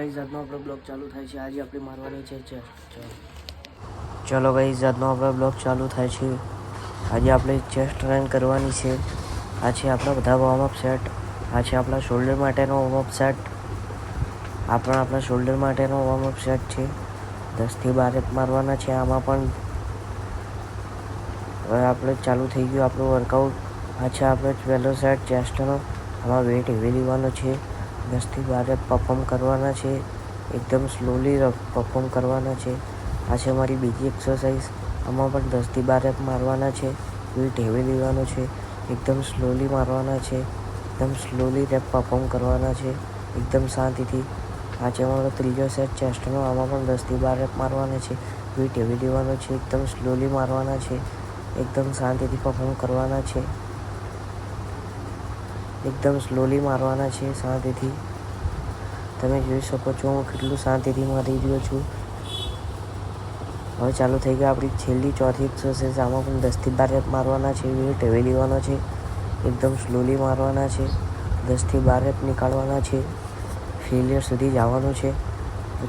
Guys આજનો આપણો blog ચાલુ થાય છે. આજે આપણે મારવાની છે ચેસ્ટ. ચલો ગાઈઝ આજનો આપણો બ્લોગ ચાલુ થાય છે. આજે આપણે ચેસ્ટ રન કરવાની છે. આ છે આપણા બધા વોર્મઅપ સેટ. આ છે આપણા શોલ્ડર માટેનો વોર્મઅપ સેટ. આપણા શોલ્ડર માટેનો વોર્મઅપ સેટ છે. 10 થી 12 રેપ મારવાના છે. આમાં પણ હવે આપણે ચાલુ થઈ ગયું આપણું વર્કઆઉટ. આ છે આપણો પહેલો સેટ ચેસ્ટનો. આમાં વેટ હેવી લેવાનો છે. 10 થી 12 રેપ પરફોર્મ કરવાના છે. એકદમ સ્લોલી પરફોર્મ કરવાના છે. આ છે મારી બીજી એક્સરસાઇઝ. આમાં પણ 10 થી 12 રેપ મારવાના છે. વેટ હેવી લેવાનો છે. એકદમ સ્લોલી મારવાના છે. એકદમ સ્લોલી રેપ પરફોર્મ કરવાના છે. એકદમ શાંતિથી. આ છે મારો ત્રીજો સેટ ચેસ્ટનો. આમાં પણ 10 થી 12 રેપ મારવાના છે. વેટ હેવી લેવાનો છે. એકદમ સ્લોલી મારવાના છે. એકદમ શાંતિથી પરફોર્મ કરવાના છે. એકદમ સ્લોલી મારવાના છે. શાંતિથી. તમે જોઈ શકો છો હું કેટલું શાંતિથી મારી રહ્યો છું. હવે ચાલુ થઈ ગઈ આપણી છેલ્લી ચોથી એક્સરસાઇઝ. આમાં પણ 10 થી 12 રેપ મારવાના છે. વેટ હેવી લેવાનો છે. એકદમ સ્લોલી મારવાના છે. 10 થી 12 રેપ નીકાળવાના છે. ફેલિયર સુધી જવાનું છે.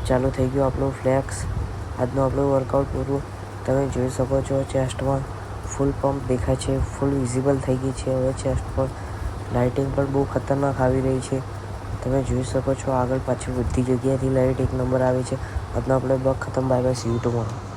ચાલુ થઈ ગયું આપણું ફ્લેક્સ. આજનું આપણું વર્કઆઉટ પૂરું. તમે જોઈ શકો છો ચેસ્ટમાં ફૂલ પમ્પ દેખાય છે. ફૂલ વિઝિબલ થઈ ગઈ છે હવે ચેસ્ટ પર. લાઇટિંગ પણ બહુ ખતરનાક આવી રહી છે. તમે જોઈ શકો છો આગળ પાછળ બધી જગ્યાએથી લાઇટ એક નંબર આવે છે. આજનો આપણો બ્લોગ ખતમ. Bye bye. C you tomorrow.